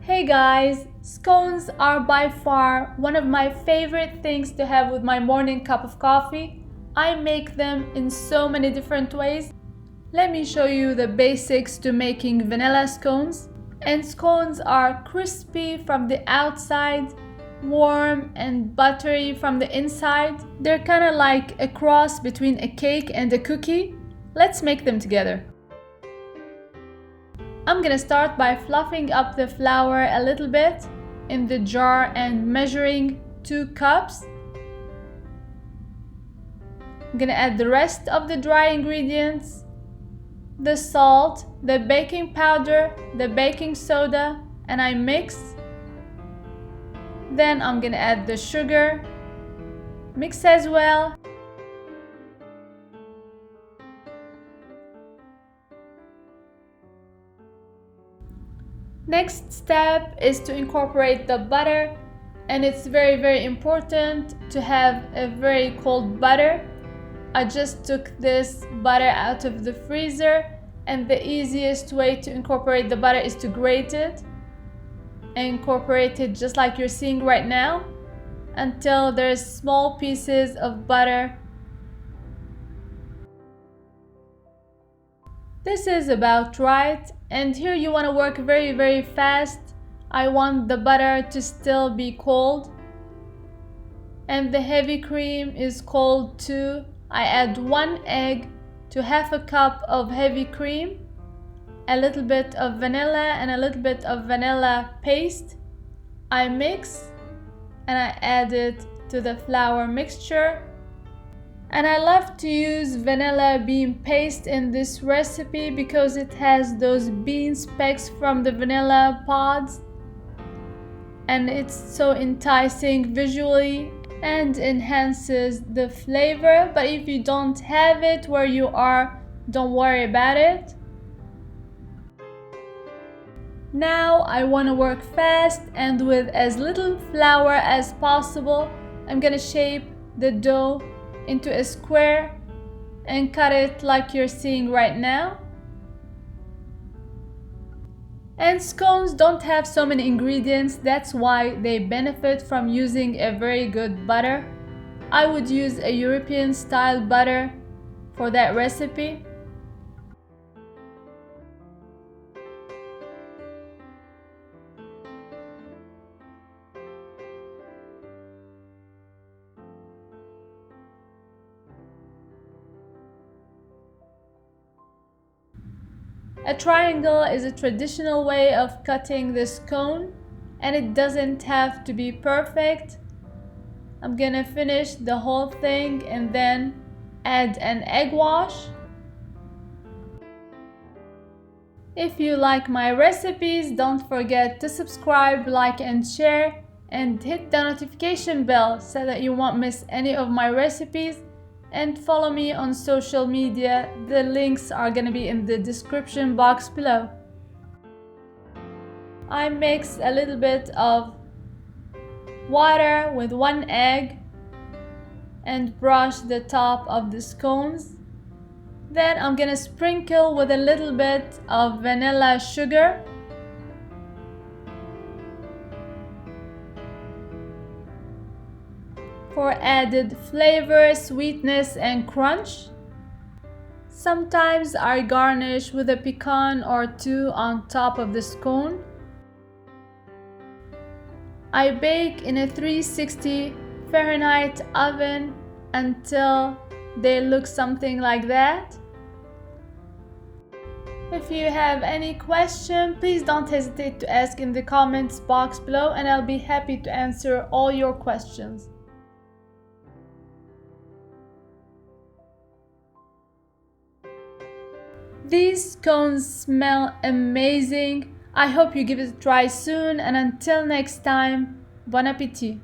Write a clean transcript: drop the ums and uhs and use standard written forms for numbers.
Hey guys, scones are by far one of my favorite things to have with my morning cup of coffee. I make them in so many different ways. Let me show you the basics to making vanilla scones. And scones are crispy from the outside, warm and buttery from the inside. They're kind of like a cross between a cake and a cookie. Let's make them together. I'm gonna start by fluffing up the flour a little bit in the jar and measuring 2 cups. I'm gonna add the rest of the dry ingredients, the salt, the baking powder, the baking soda, and I mix. Then I'm gonna add the sugar, mix as well. Next step is to incorporate the butter, and it's very important to have a very cold butter. I just took this butter out of the freezer, and the easiest way to incorporate the butter is to grate it and incorporate it just like you're seeing right now until there's small pieces of butter. This is about right, and here you want to work very fast. I want the butter to still be cold, and the heavy cream is cold too. I add 1 egg to half a cup of heavy cream, a little bit of vanilla and a little bit of vanilla paste. I mix and I add it to the flour mixture. And I love to use vanilla bean paste in this recipe because it has those bean specks from the vanilla pods, and it's so enticing visually and enhances the flavor. But if you don't have it where you are, don't worry about it. Now I want to work fast and with as little flour as possible. I'm gonna shape the dough into a square and cut it like you're seeing right now. And scones don't have so many ingredients, that's why they benefit from using a very good butter. I would use a European style butter for that recipe. A triangle is a traditional way of cutting the scone, and it doesn't have to be perfect. I'm gonna finish the whole thing and then add an egg wash. If you like my recipes, don't forget to subscribe, like and share, and hit the notification bell so that you won't miss any of my recipes. And follow me on social media. The links are gonna be in the description box below. I mix a little bit of water with 1 egg and brush the top of the scones. Then I'm gonna sprinkle with a little bit of vanilla sugar. For added flavor, sweetness and crunch. Sometimes I garnish with a pecan or 2 on top of the scone. I bake in a 360 Fahrenheit oven until they look something like that. If you have any question, please don't hesitate to ask in the comments box below, and I'll be happy to answer all your questions. These scones smell amazing. I hope you give it a try soon, and until next time, bon appétit!